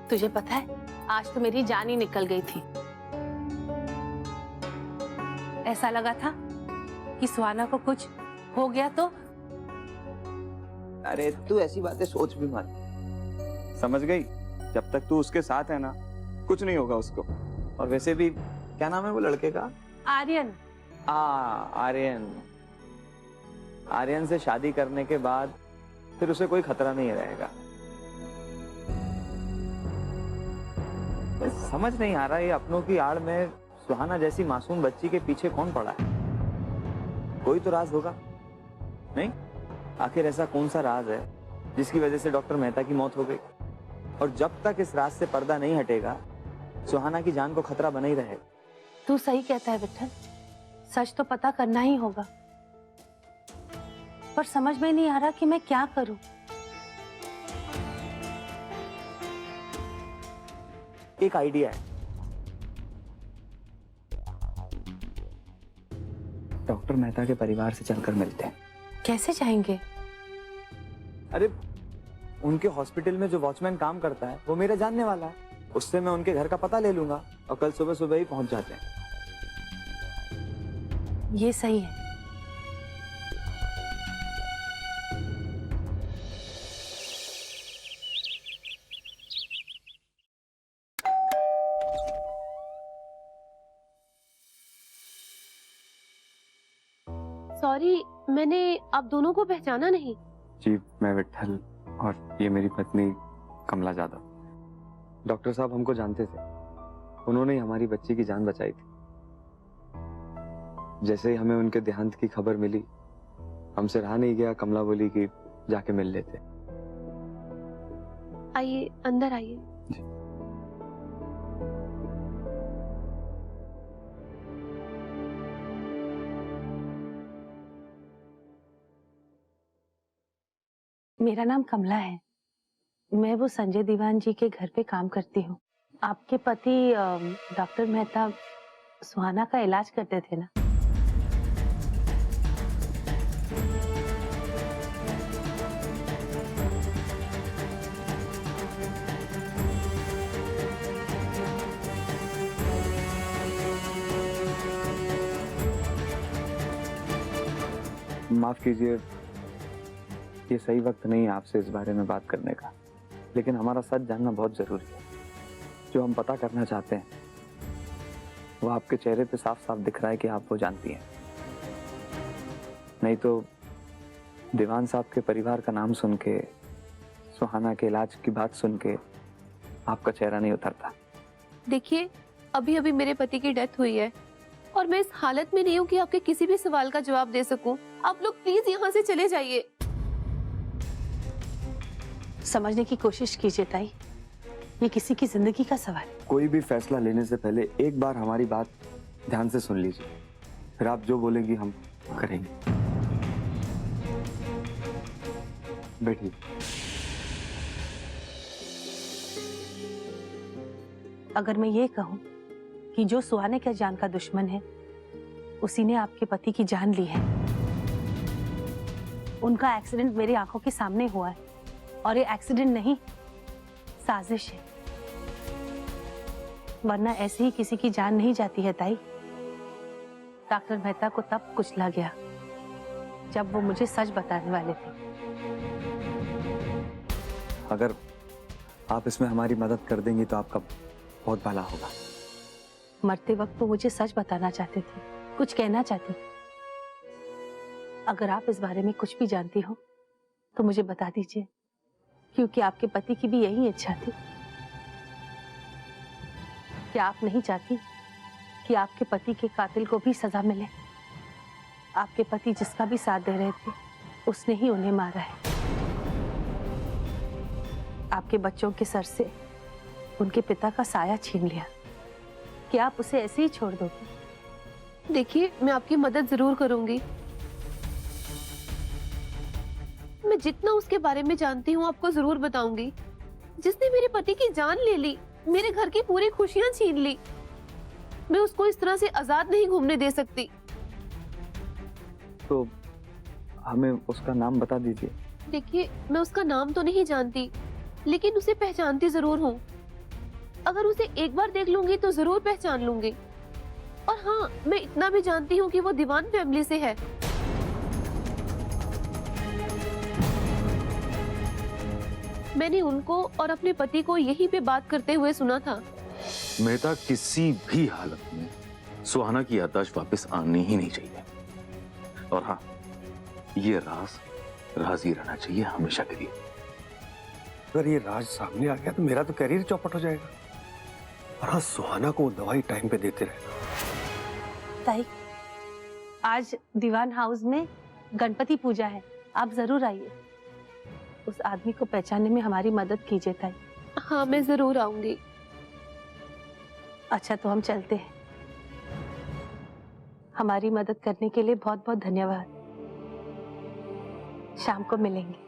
तुझे पता है, आज तो मेरी जान ही निकल गई थी। ऐसा लगा था कि सुहाना को कुछ हो गया तो। अरे तू ऐसी बातें सोच भी मत। समझ गई? जब तक तू उसके साथ है ना, कुछ नहीं होगा उसको। और वैसे भी क्या नाम है वो लड़के का? आर्यन। आर्यन। आर्यन से शादी करने के बाद फिर उसे कोई खतरा नहीं रहेगा। समझ नहीं आ रहा ये अपनों की आड़ में सुहाना जैसी मासूम बच्ची के पीछे कौन पड़ा है? कोई तो राज होगा, नहीं? आखिर ऐसा कौन सा राज है जिसकी वजह से डॉक्टर मेहता की मौत हो गई? और जब तक इस राज से पर्दा नहीं हटेगा, सुहाना की जान को खतरा बना ही रहेगा। तू सही कहता है विठल, सच तो पता करना ही होगा, पर समझ में नहीं आ रहा कि मैं क्या करूं। एक आइडिया है। डॉक्टर मेहता के परिवार से चलकर मिलते हैं। कैसे जाएंगे? अरे उनके हॉस्पिटल में जो वॉचमैन काम करता है वो मेरा जानने वाला है, उससे मैं उनके घर का पता ले लूंगा और कल सुबह सुबह ही पहुंच जाते हैं। ये सही है। सॉरी, मैंने आप दोनों को पहचाना नहीं। जी, मैं विट्ठल और ये मेरी पत्नी कमला जाधव। डॉक्टर साहब हमको जानते थे, उन्होंने ही हमारी बच्ची की जान बचाई थी। जैसे ही हमें उनके देहांत की खबर मिली, हमसे रहा नहीं गया, कमला बोली कि जाके मिल लेते। आइए, अंदर आइए। मेरा नाम कमला है। मैं वो संजय दीवान जी के घर पे काम करती हूँ। आपके पति डॉक्टर मेहता सुहाना का इलाज करते थे ना? माफ कीजिए, ये सही वक्त नहीं है आपसे इस बारे में बात करने का, लेकिन हमारा सच जानना बहुत जरूरी है। जो हम पता करना चाहते हैं वो आपके चेहरे पे साफ साफ दिख रहा है कि आप वो जानती हैं। नहीं तो दीवान साहब के परिवार का नाम सुन के, सुहाना के इलाज की बात सुन के आपका चेहरा नहीं उतरता। देखिए, अभी अभी मेरे पति की डेथ हुई है और मैं इस हालत में नहीं हूँ कि आपके किसी भी सवाल का जवाब दे सकूं। आप लोग प्लीज यहाँ से चले जाइए। समझने की कोशिश कीजिए ताई, ये किसी की जिंदगी का सवाल है। कोई भी फैसला लेने से पहले एक बार हमारी बात ध्यान से सुन लीजिए, फिर आप जो बोलेंगी हम करेंगे। बैठिए। अगर मैं ये कहूँ कि जो सुहाने के जान का दुश्मन है, उसी ने आपके पति की जान ली है। उनका एक्सीडेंट मेरी आंखों के सामने हुआ है, और ये एक्सीडेंट नहीं, साजिश है। वरना ऐसे ही किसी की जान नहीं जाती है ताई। डॉक्टर मेहता को तब कुचला गया जब वो मुझे सच बताने वाले थे। अगर आप इसमें हमारी मदद कर देंगी तो आपका बहुत भला होगा। मरते वक्त वो मुझे सच बताना चाहते थे, कुछ कहना चाहते थे। अगर आप इस बारे में कुछ भी जानती हो तो मुझे बता दीजिए, क्योंकि आपके पति की भी यही इच्छा थी। क्या आप नहीं चाहती कि आपके पति के कातिल को भी सजा मिले? आपके पति जिसका भी साथ दे रहे थे, उसने ही उन्हें मारा है। आपके बच्चों के सर से उनके पिता का साया छीन लिया। क्या आप उसे ऐसे ही छोड़ दोगे? देखिए, मैं आपकी मदद जरूर करूंगी। मैं जितना उसके बारे में जानती हूँ आपको जरूर बताऊंगी। जिसने मेरे पति की जान ले ली, मेरे घर की पूरी खुशियां छीन ली, मैं उसको इस तरह से आजाद नहीं घूमने दे सकती। तो हमें उसका नाम बता दीजिए। देखिए, मैं उसका नाम तो नहीं जानती, लेकिन उसे पहचानती जरूर हूँ। अगर उसे एक बार देख लूंगी तो जरूर पहचान लूंगी। और हाँ, मैं इतना भी जानती हूँ कि वो दीवान फैमिली से है। मैंने उनको और अपने पति को यहीं पे बात करते हुए सुना था। मेहता, किसी भी हालत में सुहाना की याददाश्त वापस आनी ही नहीं चाहिए। और हाँ, ये राज ही रहना चाहिए हमेशा के लिए। अगर ये राज सामने आ गया तो मेरा तो करियर चौपट हो जाएगा। और हाँ, सुहाना को दवाई टाइम पे देते रहना। ताई, आज दीवान हाउस में गणपति पूजा है, आप जरूर आइए। उस आदमी को पहचानने में हमारी मदद कीजिए ताई। हाँ, मैं जरूर आऊंगी। अच्छा, तो हम चलते हैं। हमारी मदद करने के लिए बहुत बहुत धन्यवाद। शाम को मिलेंगे।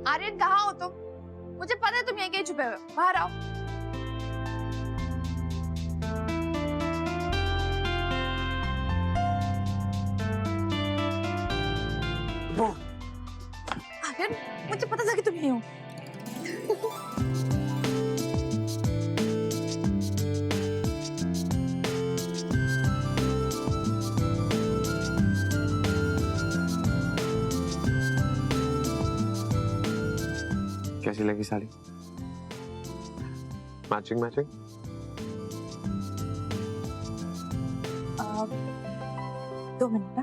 आर्यन, कहाँ हो तुम? मुझे पता है तुम यहीं कहीं छुपे हुए हो। बाहर आओ। आर्यन, मुझे पता था कि तुम यहीं हो। कैसी लगी साड़ी? Matching matching? दो मिनट ना।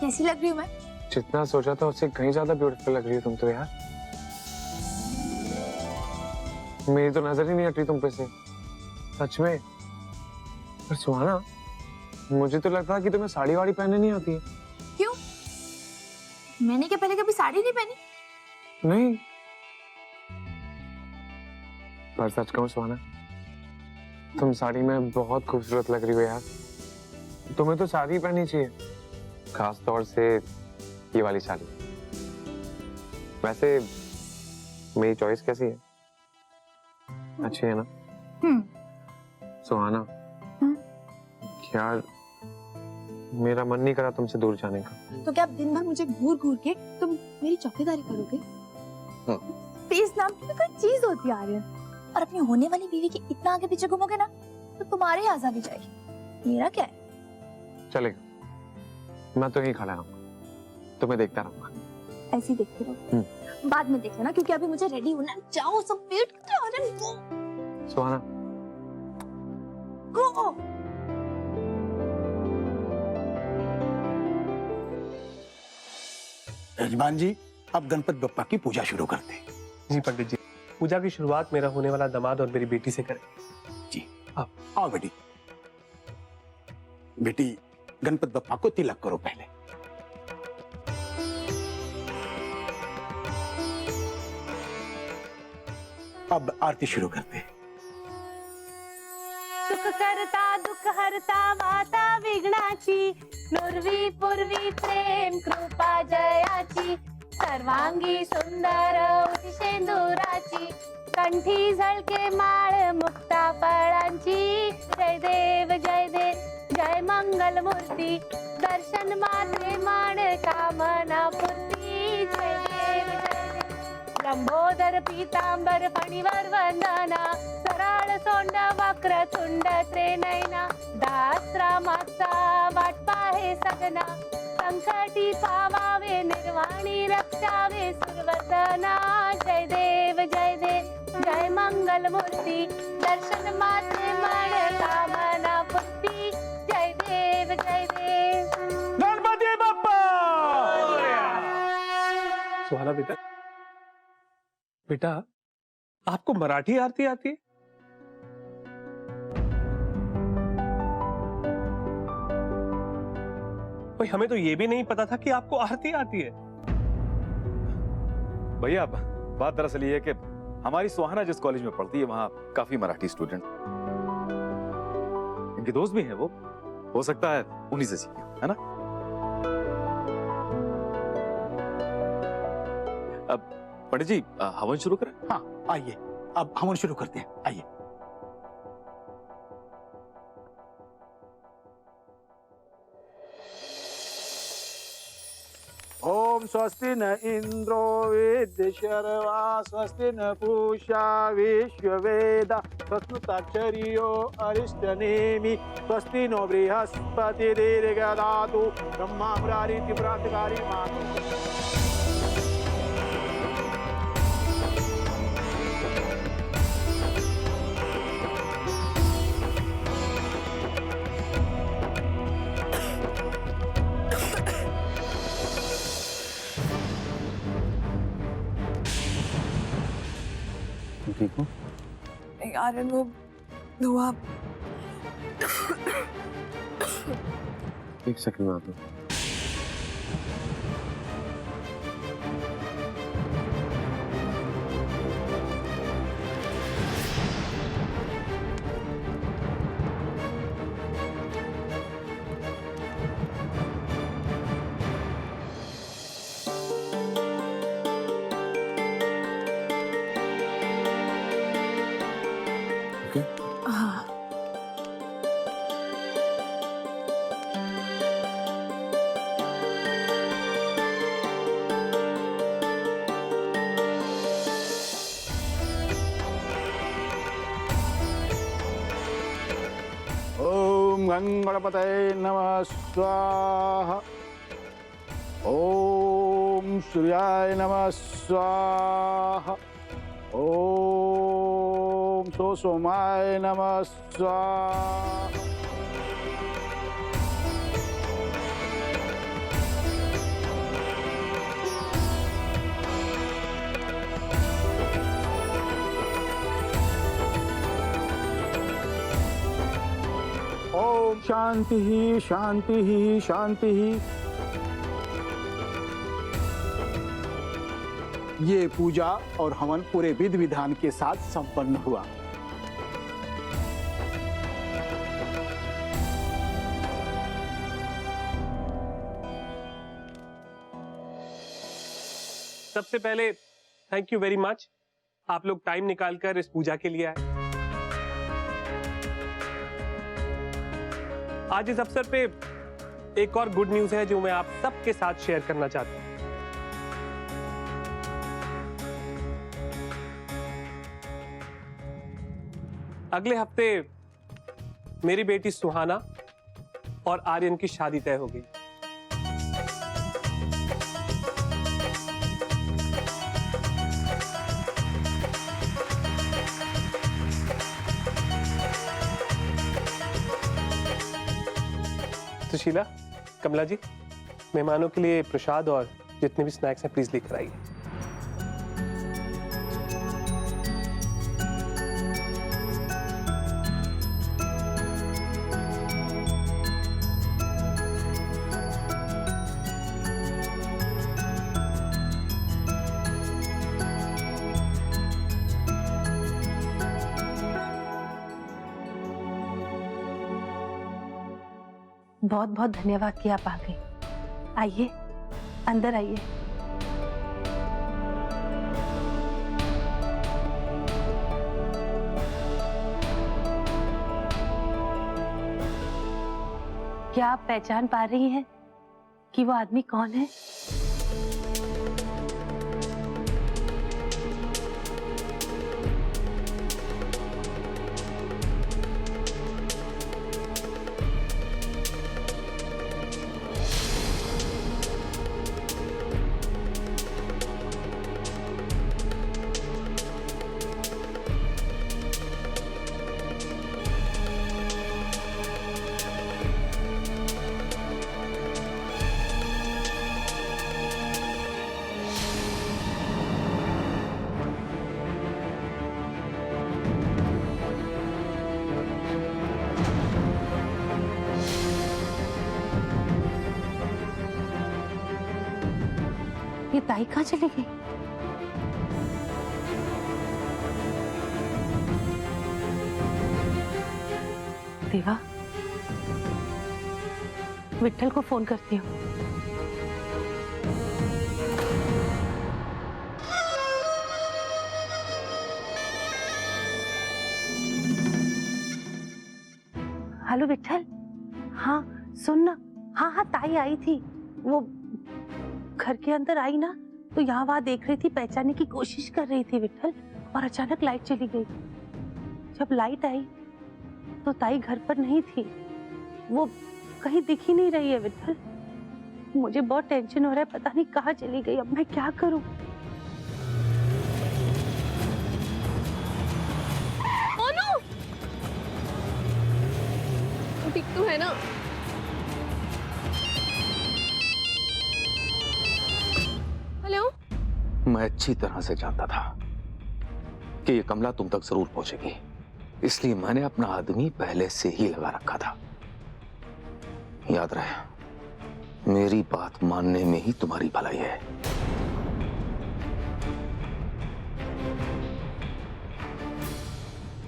कैसी लग रही हूँ मैं? जितना सोचा था उससे कहीं ज्यादा ब्यूटीफुल लग रही हो तुम तो यार। मेरी तो नजर ही नहीं हट रही तुम पे से, सच में। पर सुहाना, मुझे तो लगता है कि तुम्हें साड़ी वाड़ी पहनने नहीं आती है। क्यों? मैंने क्या पहले कभी साड़ी नहीं पहनी? नहीं, पर सच कहूं सुहाना, तुम साड़ी में बहुत खूबसूरत लग रही हो यार। तुम्हें तो साड़ी पहननी चाहिए, खास तौर से ये वाली साड़ी। वैसे मेरी चॉइस कैसी है? अच्छी है ना? सुहाना, यार मेरा मन नहीं करा तुमसे दूर जाने का। तो क्या आप दिन भर मुझे घूर घूर के तुम मेरी चौकीदारी करोगे? पेस नाम की भी कोई चीज होती है आर्यन, और अपनी होने वाली बीवी के इतना आगे पीछे घूमोगे ना तो तुम्हारी आजादी जाएगी। मेरा क्या है? चलेगा, मैं तो यहीं खड़ा हूँ, तुम्हें देखता रहूंगा। ऐसे ही देखते रहो, बाद में देख लेना, क्योंकि अभी मुझे रेडी होना है। जाओ, सब वेट कर रहे हैं। गो सुहाना, गो। यजमान जी, अब गणपति बप्पा की पूजा शुरू करते हैं। जी पंडित जी, पूजा की शुरुआत मेरा होने वाला दामाद और मेरी बेटी से करें। जी आओ बेटी। बेटी, गणपति बप्पा को तिलक करो पहले। अब आरती शुरू करते हैं। सुख करता दुःख हरता माता विघ्नाची, नुर्वी पूर्वी प्रेम कृपा जयाची, सर्वांगी सुंदर शेंदुराची, कंठी झळके माळ मुक्ता फळांची, जय देव जय मंगल मूर्ती, दर्शन मात्रे मान कामना पूर्ती, जय देव लंबोदर पीतांबर फणीवर वंदना, सरळ सोंड वक्र तुंड त्रिनयना, दासरामाचा वाटपा हे सगना, संकटी पावावे निर्वाणी रक्षावे सुरवतना, जय देव जय मंगल मूर्ती, दर्शन मात्रे मन कामना पूर्ती, जय देव गणपति बप्पा। सुहाना बेटा, बेटा आपको मराठी आरती आती है? भाई हमें तो ये भी नहीं पता था कि आपको आरती आती है। भैया बात दरअसल ये है कि हमारी सुहाना जिस कॉलेज में पढ़ती है वहां काफी मराठी स्टूडेंट, इनके दोस्त भी हैं, वो हो सकता है उन्हीं से सीखे, है ना? अब पंडित जी हवन शुरू करें? हाँ आइए, अब हवन शुरू करते हैं, आइए। ओम स्वस्ति न इंद्रो वेद्यशर्वा, स्वस्ति न पूषा विश्ववेद, स्वस्तिताक्षरियो अरिष्टनेमि, स्वस्ति नो बृहस्पति दीर्घदातु, ब्रह्मा मुरारी प्रातकारी मातु। ठीक हो? यार वो धुआं। एक सेकंड में आता हूँ। हाँ ओम गणपतये नमः स्वाहा, ओम सूर्याय नमः स्वाहा, ओम सोमाय नमः स्वाहा। ओम शांति ही शांति ही शांति ही। ये पूजा और हवन पूरे विधि विधान के साथ संपन्न हुआ। सबसे पहले थैंक यू वेरी मच, आप लोग टाइम निकालकर इस पूजा के लिए आए। आज इस अवसर पे एक और गुड न्यूज है जो मैं आप सबके साथ शेयर करना चाहता हूं। अगले हफ्ते मेरी बेटी सुहाना और आर्यन की शादी तय हो गई। सुशीला, कमला जी, मेहमानों के लिए प्रसाद और जितने भी स्नैक्स हैं प्लीज लेकर आइए। बहुत बहुत धन्यवाद कि आप आ गए। आइए, अंदर आइए। क्या आप पहचान पा रही हैं कि वो आदमी कौन है? ये ताई कहाँ चली गई? देवा, विट्ठल को फोन करती हूँ। हेलो विट्ठल। हाँ सुन ना, हाँ हाँ ताई आई थी, वो घर के अंदर आई ना तो यहाँ वहां देख रही थी, पहचानने की कोशिश कर रही थी विट्ठल, और अचानक लाइट चली गई। जब लाइट आई तो ताई घर पर नहीं थी, वो कहीं दिख ही नहीं रही है विट्ठल। मुझे बहुत टेंशन हो रहा है, पता नहीं कहाँ चली गई, अब मैं क्या करूं? मोनू, ठीक तो है ना? हेलो? मैं अच्छी तरह से जानता था कि ये कमला तुम तक जरूर पहुंचेगी, इसलिए मैंने अपना आदमी पहले से ही लगा रखा था। याद रहे, मेरी बात मानने में ही तुम्हारी भलाई है।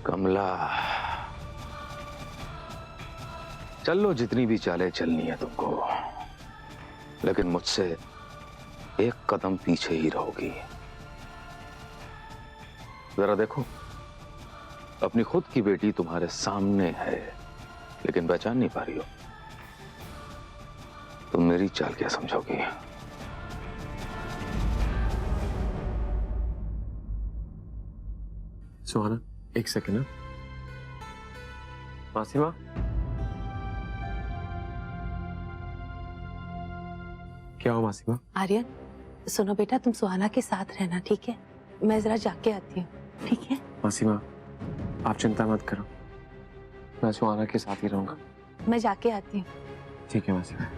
कमला, चल लो जितनी भी चालें चलनी है तुमको, लेकिन मुझसे एक कदम पीछे ही रहोगी। जरा देखो, अपनी खुद की बेटी तुम्हारे सामने है, लेकिन पहचान नहीं पा रही हो। तुम मेरी चाल क्या समझोगी? सुहाना, एक सेकेंड ना। मासीमा, क्या हो मासीमा? आर्यन, सुनो बेटा, तुम सुहाना के साथ रहना, ठीक है? मैं जरा जाके आती हूँ, ठीक है? मासीमा, आप चिंता मत करो, मैं सुहाना के साथ ही रहूंगा। मैं जाके आती हूँ। ठीक है मासीमा।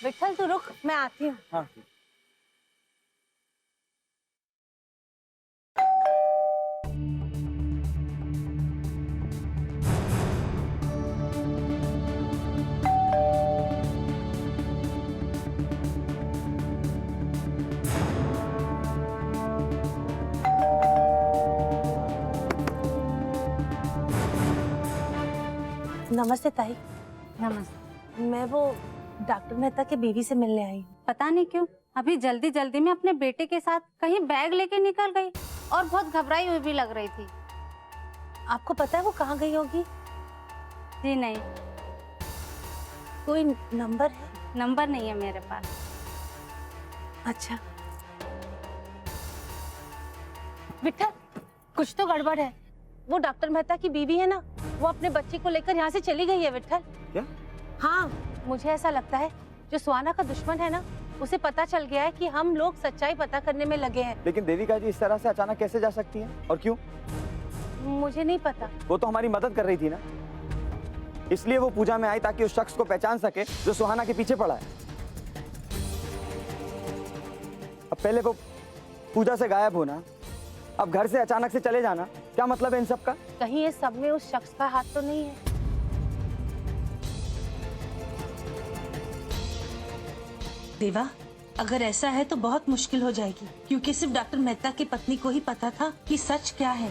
विट्ठल तू रुक, मैं आती हूँ। हाँ। नमस्ते ताई। नमस्ते। मैं वो डॉक्टर मेहता की बीवी से मिलने आई हूँ। पता नहीं क्यों अभी जल्दी जल्दी में अपने बेटे के साथ कहीं बैग लेके निकल गई और बहुत घबराई हुई भी लग रही थी। आपको पता है वो कहाँ गई होगी? जी नहीं, कोई नंबर है? नंबर नहीं है मेरे पास। अच्छा विट्ठल, कुछ तो गड़बड़ है। वो डॉक्टर मेहता की बीवी है ना, वो अपने बच्चे को लेकर यहाँ से चली गई है विट्ठल। क्या? हाँ, मुझे ऐसा लगता है जो सुहाना का दुश्मन है ना, उसे पता चल गया है कि हम लोग सच्चाई पता करने में लगे हैं। लेकिन देविका जी इस तरह से अचानक कैसे जा सकती हैं और क्यों? मुझे नहीं पता। वो तो हमारी मदद कर रही थी ना। इसलिए वो पूजा में आई ताकि उस शख्स को पहचान सके जो सुहाना के पीछे पड़ा है। अब पहले वो पूजा से गायब होना, अब घर से अचानक से चले जाना, क्या मतलब है इन सब का? कहीं ये सब में उस शख्स का हाथ तो नहीं है? देवा, अगर ऐसा है तो बहुत मुश्किल हो जाएगी, क्योंकि सिर्फ डॉक्टर मेहता की पत्नी को ही पता था कि सच क्या है।